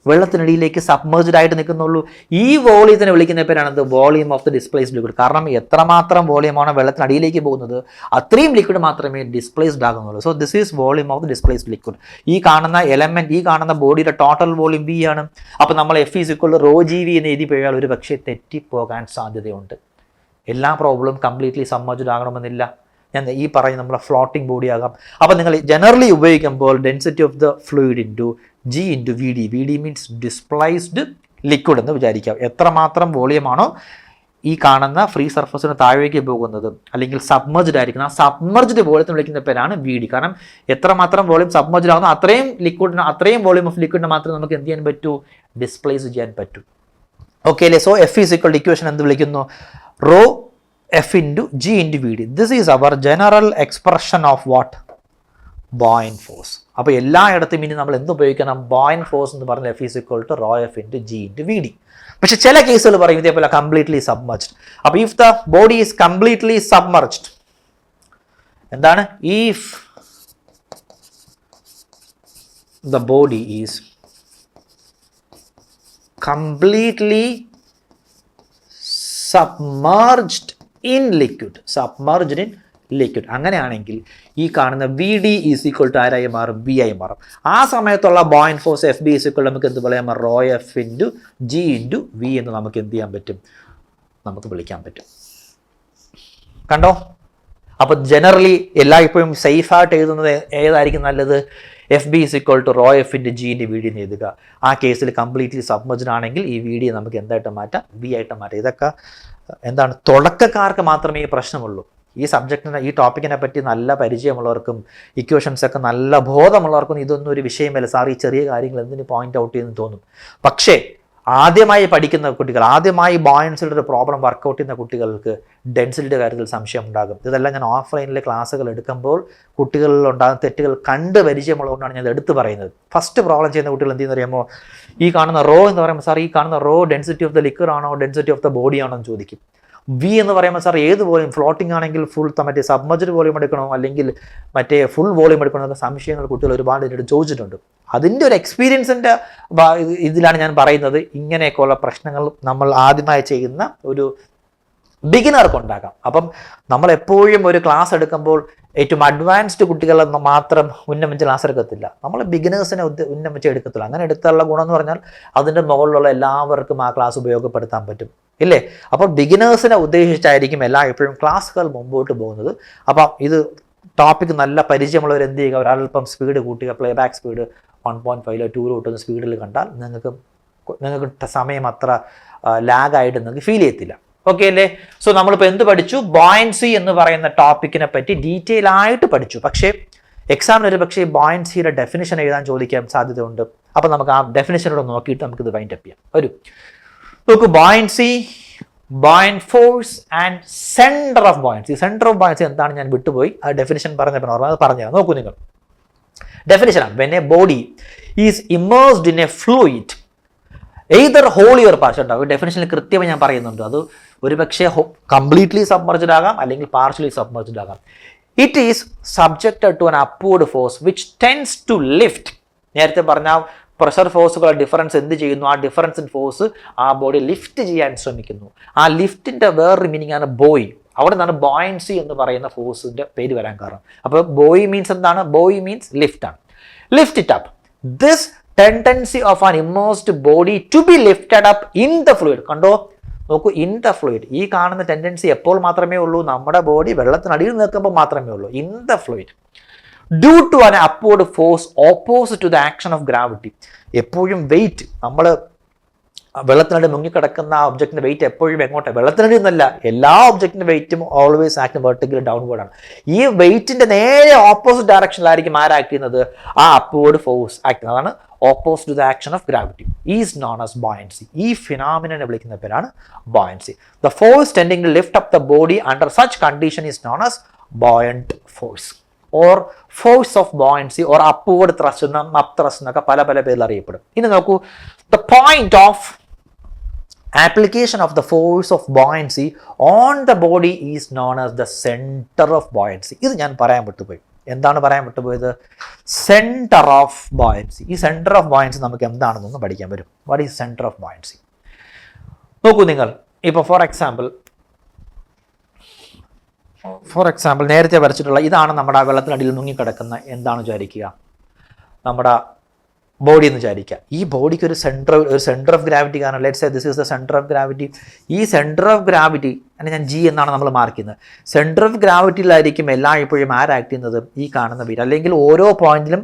വെള്ളത്തിനടിയിലേക്ക് സബ്മർജ്ഡ് ആയിട്ട് നിൽക്കുന്നുള്ളൂ. ഈ വോളിയത്തിനെ വിളിക്കുന്ന പേരാണ് volume of the displaced liquid. കാരണം എത്രമാത്രം വോളിയമാണ് വെള്ളത്തിനടിയിലേക്ക് പോകുന്നത്, അത്രയും ലിക്വിഡ് മാത്രമേ ഡിസ്പ്ലേസ്ഡ് ആകുന്നുള്ളൂ. So this is volume of the displaced liquid. ഈ കാണുന്ന എലമെന്റ്, ഈ കാണുന്ന ബോഡിയുടെ ടോട്ടൽ വോളിയം V ആണ്. അപ്പോൾ നമ്മൾ F = ρgV എന്ന് എഴുതി പോയാൽ ഒരു പക്ഷേ തെറ്റിപ്പോകാൻ സാധ്യതയുണ്ട്. എല്ലാ പ്രോബ്ലം കംപ്ലീറ്റ്ലി സബ്മർജ്ഡ് ആകണമെന്നില്ല. ഞാൻ ഈ പറയുന്ന നമ്മളെ ഫ്ലോട്ടിംഗ് ബോഡി ആകാം. അപ്പോൾ നിങ്ങൾ ജനറലി ഉപയോഗിക്കുമ്പോൾ density of the fluid into G into V D. V D means displaced liquid എന്ന് വിചാരിക്കാം. എത്രമാത്രം വോളിയമാണോ ഈ കാണുന്ന ഫ്രീ സർഫസിന് താഴേക്ക് പോകുന്നത് അല്ലെങ്കിൽ സബ്മർജ്ഡ് ആയിരിക്കണം, ആ സബ്മർജ്ഡ് വോളിയത്തിന് വിളിക്കുന്ന പേരാണ് വി ഡി. കാരണം എത്രമാത്രം വോളിയം സബ്മർജ്ഡ് ആകുന്നു അത്രയും ലിക്വിഡിന്, അത്രയും വോളിയം ഓഫ് ലിക്വിഡിന് മാത്രമേ നമുക്ക് എന്ത് ചെയ്യാൻ പറ്റൂ, ഡിസ്പ്ലേസ് ചെയ്യാൻ പറ്റൂ. ഓക്കെ അല്ലേ? സോ F = ഇക്വേഷൻ എന്ത് വിളിക്കുന്നു, raw F into G into VD. This is our general expression of what? Buoyant force. അപ്പോൾ എല്ലായിടത്തും ഇനി നമ്മൾ എന്ത് ഉപയോഗിക്കണം, buoyant force എന്ന് പറഞ്ഞാൽ F = rho F into G into VD. പക്ഷെ ചില കേസുകൾ പറയും ഇതേപോലെ കംപ്ലീറ്റ്ലി സബ്മർജ്ഡ്. അപ്പോൾ if the body is completely submerged, എന്താണ്, if the body is completely submerged in liquid, submerged in liquid, അങ്ങനെയാണെങ്കിൽ ഈ കാണുന്ന വി ഡി = ആരായി മാറും, ബി ആയി മാറും. ആ സമയത്തുള്ള ബോയന്റ് ഫോഴ്സ് FB = നമുക്ക് എന്ത് പറയാം, rho F into G into V എന്ന് നമുക്ക് എന്ത് ചെയ്യാൻ പറ്റും, നമുക്ക് വിളിക്കാൻ പറ്റും. കണ്ടോ? അപ്പോൾ ജനറലി എല്ലായ്പ്പോഴും സേഫായിട്ട് എഴുതുന്നത് ഏതായിരിക്കും നല്ലത്, FB = rho F into G into VD എന്ന് എഴുതുക. ആ കേസിൽ കംപ്ലീറ്റ്ലി സബ്മർജ്ഡ് ആണെങ്കിൽ ഈ VD നമുക്ക് എന്തായിട്ട് മാറ്റാം, V ആയിട്ട് മാറ്റാം. ഇതൊക്കെ എന്താണ്, തുടക്കക്കാർക്ക് മാത്രമേ ഈ പ്രശ്നമുള്ളൂ. ഈ സബ്ജക്റ്റിനെ, ഈ ടോപ്പിക്കിനെ പറ്റി നല്ല പരിചയമുള്ളവർക്കും ഇക്വേഷൻസ് ഒക്കെ നല്ല ബോധമുള്ളവർക്കും ഇതൊന്നും ഒരു വിഷയമല്ല. സാർ ഈ ചെറിയ കാര്യങ്ങൾ എന്തിന് പോയിന്റ് ഔട്ട് ചെയ്യുന്നു തോന്നും. പക്ഷേ ആദ്യമായി പഠിക്കുന്ന കുട്ടികൾ, ആദ്യമായി ബോയൻസിയുടെ ഒരു പ്രോബ്ലം വർക്കൗട്ട് ചെയ്യുന്ന കുട്ടികൾക്ക് ഡെൻസിറ്റിയുടെ കാര്യത്തിൽ സംശയം ഉണ്ടാകും. ഇതെല്ലാം ഞാൻ ഓഫ്ലൈനിൽ ക്ലാസ്സുകൾ എടുക്കുമ്പോൾ കുട്ടികളിൽ ഉണ്ടാകുന്ന തെറ്റുകൾ കണ്ട് പരിചയമുള്ളതുകൊണ്ടാണ് ഞാൻ എടുത്തു പറയുന്നത്. ഫസ്റ്റ് പ്രോബ്ലം ചെയ്യുന്ന കുട്ടികൾ എന്ത് ചെയ്യുന്ന അറിയാമോ, ഈ കാണുന്ന റോ എന്ന് പറയുമ്പോൾ സാർ ഈ കാണുന്ന rho density of the liquid ആണോ, ഡെൻസിറ്റി ഓഫ് ദ ബോഡി ആണോ എന്ന് ചോദിക്കും. V എന്ന് പറയുമ്പോൾ സാർ ഏത് വോളിയം, ഫ്ലോട്ടിംഗ് ആണെങ്കിൽ ഫുൾ മറ്റേ സബ്മർജ്ഡ് വോളിയം എടുക്കണോ അല്ലെങ്കിൽ മറ്റേ ഫുൾ വോളിയം എടുക്കണോ എന്നൊക്കെ സംശയങ്ങൾ കുട്ടികൾ ഒരുപാട് എന്നോട് ചോദിച്ചിട്ടുണ്ട്. അതിൻ്റെ ഒരു എക്സ്പീരിയൻസിൻ്റെ ഇതിലാണ് ഞാൻ പറയുന്നത്. ഇങ്ങനെയൊക്കെയുള്ള പ്രശ്നങ്ങൾ നമ്മൾ ആദ്യമായി ചെയ്യുന്ന ഒരു ബിഗിനർക്ക് ഉണ്ടാക്കാം. അപ്പം നമ്മൾ എപ്പോഴും ഒരു ക്ലാസ് എടുക്കുമ്പോൾ ഏറ്റവും അഡ്വാൻസ്ഡ് കുട്ടികളെ മാത്രം ഉന്നമിച്ച് ക്ലാസ് എടുക്കത്തില്ല, നമ്മൾ ബിഗിനേഴ്സിനെ ഉന്നമിച്ച് എടുക്കത്തില്ല. അങ്ങനെ എടുത്തുള്ള ഗുണം എന്ന് പറഞ്ഞാൽ അതിൻ്റെ മുകളിലുള്ള എല്ലാവർക്കും ആ ക്ലാസ് ഉപയോഗപ്പെടുത്താൻ പറ്റും, ഇല്ലേ? അപ്പോൾ ബിഗിനേഴ്സിനെ ഉദ്ദേശിച്ചായിരിക്കും എപ്പോഴും ക്ലാസ്സുകൾ മുമ്പോട്ട് പോകുന്നത്. അപ്പം ഇത് ടോപ്പിക് നല്ല പരിചയമുള്ളവർ എന്ത് ചെയ്യുക, ഒരല്പം സ്പീഡ് കൂട്ടുക, പ്ലേ ബാക്ക് സ്പീഡ് 1.5 2 കൂട്ടുന്ന സ്പീഡിൽ കണ്ടാൽ നിങ്ങൾക്ക് സമയം അത്ര ലാഗായിട്ട് നിങ്ങൾക്ക് ഫീൽ ചെയ്യത്തില്ല. ഓക്കെ അല്ലേ? സോ നമ്മളിപ്പോൾ എന്ത് പഠിച്ചു, ബോയൻസി എന്ന് പറയുന്ന ടോപ്പിക്കിനെ പറ്റി ഡീറ്റെയിൽ ആയിട്ട് പഠിച്ചു. പക്ഷേ എക്സാമിന് ഒരു പക്ഷേ ബോയൻസിയുടെ ഡെഫിനിഷൻ എഴുതാൻ ചോദിക്കാൻ സാധ്യതയുണ്ട്. അപ്പോൾ നമുക്ക് ആ ഡെഫിനിഷനോട് നോക്കിയിട്ട് നമുക്കിത് വൈൻഡ് അപ്പ് ചെയ്യാം. നോക്കൂ, buoyancy, buoyant force and centre of buoyancy. Centre of buoyancy എന്താണ് ഞാൻ വിട്ടുപോയി, ആ ഡെഫിനിഷൻ പറഞ്ഞപ്പോൾ ഓർമ്മ, അത് പറഞ്ഞുതരാം. നോക്കൂ നിങ്ങൾ, ഡെഫിനിഷനാണ്, when a body is immersed in a fluid either wholly or partial ഉണ്ടാകും. ഡെഫിനിഷനിൽ കൃത്യമായി ഞാൻ പറയുന്നുണ്ട്. അത് ഒരു പക്ഷേ കംപ്ലീറ്റ്ലി സബ്മർജ്ഡ് ആകാം അല്ലെങ്കിൽ പാർഷ്യലി സബ്മർജ്ഡ് ആകാം. It is subjected to an upward force which tends to lift. നേരത്തെ പറഞ്ഞ പ്രഷർ ഫോഴ്സുകളുടെ ഡിഫറൻസ് എന്ത് ചെയ്യുന്നു, ആ ഡിഫറൻസ് ഇൻ ഫോഴ്സ് ആ ബോഡി ലിഫ്റ്റ് ചെയ്യാൻ ശ്രമിക്കുന്നു. ആ ലിഫ്റ്റിൻ്റെ വേറൊരു മീനിങ് ആണ് ബോയ്. അവിടെ നിന്നാണ് ബോയൻസി എന്ന് പറയുന്ന ഫോഴ്സിൻ്റെ പേര് വരാൻ കാരണം. അപ്പോൾ ബോയ് മീൻസ് എന്താണ്, ബോയ് മീൻസ് ലിഫ്റ്റ് ആണ്. Lift it up. This tendency of an immersed body to be lifted up in the fluid. കണ്ടോ, നോക്കൂ, ഇൻ ദ ഫ്ലൂയിഡ്. ഈ കാണുന്ന ടെൻഡൻസി എപ്പോൾ മാത്രമേ ഉള്ളൂ, നമ്മുടെ ബോഡി വെള്ളത്തിനടിയിൽ നിൽക്കുമ്പോൾ മാത്രമേ ഉള്ളൂ. In the fluid due to an upward force opposite to the action of gravity. എപ്പോഴും വെയിറ്റ്, നമ്മൾ വെള്ളത്തിനടി മുങ്ങിക്കിടക്കുന്ന ആ ഒബ്ജക്റ്റിൻ്റെ വെയിറ്റ് എപ്പോഴും എങ്ങോട്ട്, വെള്ളത്തിനടി എന്നല്ല, എല്ലാ ഒബ്ജക്റ്റിൻ്റെ വെയിറ്റും ഓൾവേസ് ആക്ട് വെർട്ടിക്കലി ഡൗൺവേർഡ് ആണ്. ഈ വെയിറ്റിൻ്റെ നേരെ ഓപ്പോസിറ്റ് ഡയറക്ഷനിലായിരിക്കും ആക്ട് ചെയ്യുന്നത്, ആ അപ്വേർഡ് ഫോഴ്സ് ആക്ട് ചെയ്യുന്നത്. അതാണ് opposite to the action of gravity is known as buoyancy. ഈ ഫിനോമിനനെ വിളിക്കുന്ന പേരാണ് buoyancy. The force tending to lift up the body under such condition is known as buoyant force or force of buoyancy or upward thrust എന്നും up thrust എന്നൊക്കെ പല പല പേരിൽ അറിയപ്പെടും. ഇനി നോക്കൂ, the point of application of the force of buoyancy on the body is known as the center of buoyancy. ഇത് ഞാൻ പറയാൻ വിട്ടുപോയി. എന്താണ് പറയാൻ വിട്ടുപോയത്? Centre of buoyancy. ഈ സെൻറ്റർ ഓഫ് ബോയൻസി നമുക്ക് എന്താണെന്നൊന്ന് പഠിക്കാൻ വരും. What is centre of buoyancy? നോക്കൂ നിങ്ങൾ, ഇപ്പോൾ ഫോർ എക്സാമ്പിൾ നേരത്തെ വരച്ചിട്ടുള്ള ഇതാണ് നമ്മുടെ വെള്ളത്തിനടിയിൽ മുങ്ങിക്കിടക്കുന്ന എന്താണ് വിചാരിക്കുക, നമ്മുടെ ബോഡി എന്ന് വിചാരിക്കുക. ഈ ബോഡിക്ക് ഒരു സെൻറ്റർ ഓഫ് ഗ്രാവിറ്റി കാരണം let's say this is the centre of gravity. ഈ സെൻറ്റർ ഓഫ് ഗ്രാവിറ്റി ഞാൻ ജി എന്നാണ് നമ്മൾ മാർക്ക് ചെയ്യുന്നത്. സെൻറ്റർ ഓഫ് ഗ്രാവിറ്റിയിലായിരിക്കും എല്ലായ്പ്പോഴും ആക്ട് ചെയ്യുന്നത് ഈ കാണുന്ന വെയിറ്റ്. അല്ലെങ്കിൽ ഓരോ പോയിന്റിലും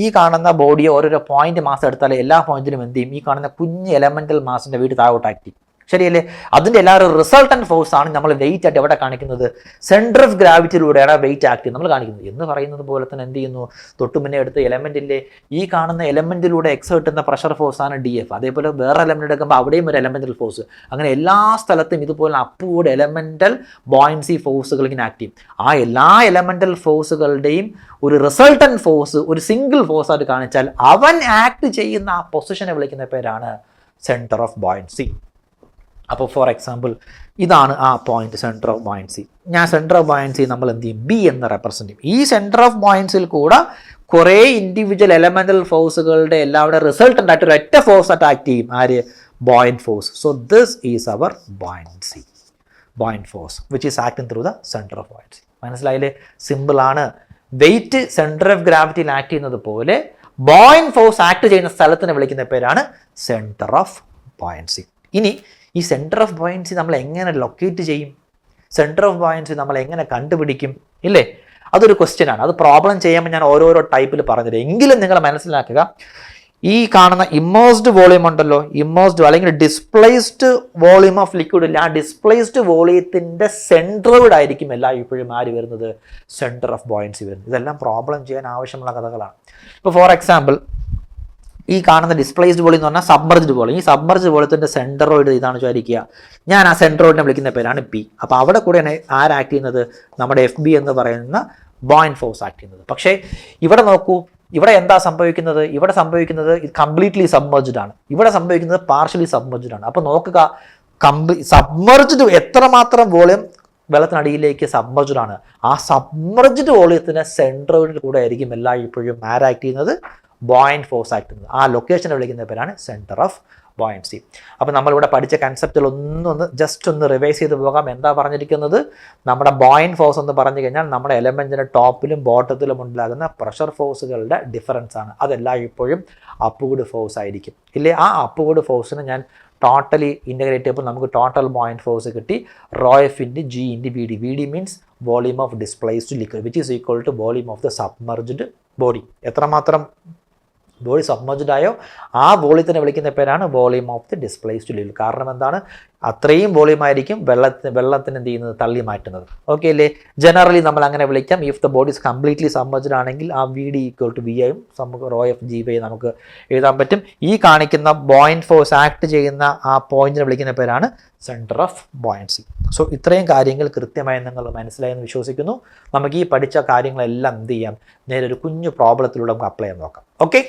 ഈ കാണുന്ന ബോഡിയെ ഓരോരോ പോയിന്റ് മാസം എടുത്താൽ എല്ലാ പോയിന്റിലും എന്ത് ചെയ്യും, ഈ കാണുന്ന കുഞ്ഞ് എലമെന്റൽ മാസിന്റെ വെയിറ്റ് താഴോട്ട് ആക്ട് ചെയ്യും. ശരിയല്ലേ? അതിൻ്റെ എല്ലാവരും റിസൾട്ടൻറ്റ് ഫോഴ്സ് ആണ് നമ്മൾ വെയിറ്റ് ആയിട്ട് എവിടെ കാണിക്കുന്നത്? സെൻറ്റർ ഓഫ് ഗ്രാവിറ്റിയിലൂടെയാണ് വെയിറ്റ് ആക്ട് നമ്മൾ കാണിക്കുന്നത്. എന്ന് പറയുന്നത് പോലെ തന്നെ എന്ത് ചെയ്യുന്നു, തൊട്ടു മുന്നേ എടുത്ത് എലമെൻറ്റിൻ്റെ ഈ കാണുന്ന എലമെൻറ്റിലൂടെ എക്സേർട്ട് ചെയ്യുന്ന പ്രഷർ ഫോഴ്സാണ് ഡി എഫ്. അതേപോലെ വേറെ എലമെൻ്റ് എടുക്കുമ്പോൾ അവിടെയും ഒരു എലമെൻ്റൽ ഫോഴ്സ്. അങ്ങനെ എല്ലാ സ്ഥലത്തും ഇതുപോലെ അപ്വേർഡ് എലമെൻ്റൽ ബോയൻസി ഫോഴ്സുകൾ ഇങ്ങനെ ആക്ട് ചെയ്യും. ആ എല്ലാ എലമെൻ്റൽ ഫോഴ്സുകളുടെയും ഒരു റിസൾട്ടൻറ്റ് ഫോഴ്സ് ഒരു സിംഗിൾ ഫോഴ്സായിട്ട് കാണിച്ചാൽ അവൻ ആക്ട് ചെയ്യുന്ന ആ പൊസിഷനെ വിളിക്കുന്ന പേരാണ് സെൻറ്റർ ഓഫ് ബോയൻസി. അപ്പോൾ ഫോർ എക്സാമ്പിൾ ഇതാണ് ആ പോയിന്റ്, സെൻറ്റർ ഓഫ് ബോയൻസി. ഞാൻ സെൻറ്റർ ഓഫ് ബോയൻസി നമ്മൾ എന്ത് ചെയ്യും, ബി എന്ന് റെപ്രസെൻറ്റ് ചെയ്യും. ഈ സെൻറ്റർ ഓഫ് ബോയൻസിൽ കൂടെ കുറേ ഇൻഡിവിജ്വൽ എലമെൻ്റൽ ഫോഴ്സുകളുടെ എല്ലാവരുടെ റിസൾട്ടൻ്റ് ആയിട്ട് ഒരൊറ്റ ഫോഴ്സ് ആയിട്ട് ആക്ട് ചെയ്യും. ആര്? Buoyant force. So this is our buoyancy, buoyant force which is acting through the centre of buoyancy. മനസ്സിലായില്ലേ? സിമ്പിളാണ്. വെയിറ്റ് സെൻറ്റർ ഓഫ് ഗ്രാവിറ്റിയിൽ ആക്ട് ചെയ്യുന്നത് പോലെ ബോയൻറ്റ് ഫോഴ്സ് ആക്ട് ചെയ്യുന്ന സ്ഥലത്തിന് വിളിക്കുന്ന പേരാണ് സെൻറ്റർ ഓഫ് ബോയൻസി. ഇനി ഈ സെൻറ്റർ ഓഫ് ബോയൻസി നമ്മൾ എങ്ങനെ ലൊക്കേറ്റ് ചെയ്യും? സെൻറ്റർ ഓഫ് ബോയൻസി നമ്മൾ എങ്ങനെ കണ്ടുപിടിക്കും? ഇല്ലേ? അതൊരു ക്വസ്റ്റ്യൻ ആണ്. അത് പ്രോബ്ലം ചെയ്യുമ്പോൾ ഞാൻ ഓരോരോ ടൈപ്പിൽ പറഞ്ഞില്ല. എങ്കിലും നിങ്ങൾ മനസ്സിലാക്കുക, ഈ കാണുന്ന ഇമ്മേഴ്സ്ഡ് വോളിയം ഉണ്ടല്ലോ, ഇമ്മേഴ്സ്ഡ് അല്ലെങ്കിൽ ഡിസ്പ്ലേസ്ഡ് വോളിയം ഓഫ് ലിക്വിഡ് ഇല്ല, ആ ഡിസ്പ്ലേസ്ഡ് വോളിയത്തിൻ്റെ സെൻറ്ററോട് ആയിരിക്കും എല്ലായ്പ്പോഴും ആര് വരുന്നത്? സെൻറ്റർ ഓഫ് ബോയൻസി വരുന്നത്. ഇതെല്ലാം പ്രോബ്ലം ചെയ്യാൻ ആവശ്യമുള്ള കഥകളാണ്. ഇപ്പോൾ ഫോർ എക്സാമ്പിൾ ഈ കാണുന്ന ഡിസ്പ്ലേസ്ഡ് വോളിയം എന്ന് പറഞ്ഞാൽ സബ്മർജ്ഡ് വോളിയം. ഈ സബ്മർജ്ഡ് വോളിയത്തിൻ്റെ സെൻറ്ററോയിഡ് ഇതാണ് വിചാരിക്കുക. ഞാൻ ആ സെൻറ്ററോയിഡിനെ വിളിക്കുന്ന പേരാണ് പി. അപ്പോൾ അവിടെ കൂടെയാണ് ആക്ട് ചെയ്യുന്നത്? നമ്മുടെ എഫ് ബി എന്ന് പറയുന്ന ബോയൻറ്റ് ഫോഴ്സ് ആക്ട് ചെയ്യുന്നത്. പക്ഷേ ഇവിടെ നോക്കൂ, ഇവിടെ എന്താ സംഭവിക്കുന്നത്? ഇവിടെ സംഭവിക്കുന്നത് ഇത് കംപ്ലീറ്റ്ലി സബ്മർജ്ഡ് ആണ്, ഇവിടെ സംഭവിക്കുന്നത് പാർഷ്യലി സബ്മർജ്ഡ് ആണ്. അപ്പോൾ നോക്കുക, സബ്മർജ്ഡ് എത്രമാത്രം വോളിയം വെള്ളത്തിനടിയിലേക്ക് സബ്മർജ്ഡ് ആണ്, ആ സബ്മർജ്ഡ് വോളിയത്തിൻ്റെ സെൻറ്ററോയിഡിൽ കൂടെ ആയിരിക്കും എല്ലായ്പ്പോഴും ആക്ട് ചെയ്യുന്നത്? ബോയൻറ്റ് ഫോഴ്സ് ആക്ട് ചെയ്യുന്നത്. ആ ലൊക്കേഷനെ വിളിക്കുന്ന പേരാണ് സെൻറ്റർ ഓഫ് ബോയൻസി. അപ്പോൾ നമ്മളിവിടെ പഠിച്ച കൺസെപ്റ്റിൽ ജസ്റ്റ് ഒന്ന് റിവൈസ് ചെയ്ത് പോകാം. എന്താ പറഞ്ഞിരിക്കുന്നത്? നമ്മുടെ ബോയൻറ്റ് ഫോഴ്സ് എന്ന് പറഞ്ഞു കഴിഞ്ഞാൽ നമ്മുടെ എലമെൻറ്റിൻ്റെ ടോപ്പിലും ബോട്ടത്തിലും ഉണ്ടാകുന്ന പ്രഷർ ഫോഴ്സുകളുടെ ഡിഫറൻസ് ആണ്. അതെല്ലായ്പ്പോഴും അപ്വേർഡ് ഫോഴ്സ് ആയിരിക്കും, ഇല്ലേ? ആ അപ്വേർഡ് ഫോഴ്സിന് ഞാൻ ടോട്ടലി ഇൻ്റഗ്രേറ്റ് ചെയ്യുമ്പോൾ നമുക്ക് ടോട്ടൽ ബോയൻറ്റ് ഫോഴ്സ് കിട്ടി rho F into G into V D. V D means volume of displaced liquid which is equal to volume of the submerged body. എത്രമാത്രം body submerged ആയോ ആ വോളിയത്തിനെ വിളിക്കുന്ന പേരാണ് volume of the displaced liquid. കാരണം എന്താണ്? അത്രയും വോളിയം ആയിരിക്കും വെള്ളത്തിന് എന്ത് ചെയ്യുന്നത്? തള്ളി മാറ്റുന്നത്. ഓക്കെ അല്ലേ? ജനറലി നമ്മൾ അങ്ങനെ വിളിക്കാം. If the body is completely submerged ആണെങ്കിൽ ആ V D equal to V ആയും നമുക്ക് റോ എഫ് ജി വൈ നമുക്ക് എഴുതാൻ പറ്റും. ഈ കാണിക്കുന്ന ബോയൻറ്റ് ഫോഴ്സ് ആക്ട് ചെയ്യുന്ന ആ പോയിന്റിനെ വിളിക്കുന്ന പേരാണ് സെൻറ്റർ ഓഫ് ബോയൻസി. സോ ഇത്രയും കാര്യങ്ങൾ കൃത്യമായി നിങ്ങൾ മനസ്സിലായെന്ന് വിശ്വസിക്കുന്നു. നമുക്ക് ഈ പഠിച്ച കാര്യങ്ങളെല്ലാം എന്ത് ചെയ്യാം? നേരെ ഒരു കുഞ്ഞു പ്രോബ്ലത്തിലൂടെ നമുക്ക് അപ്ലൈ ചെയ്യാൻ നോക്കാം. ഓക്കെ.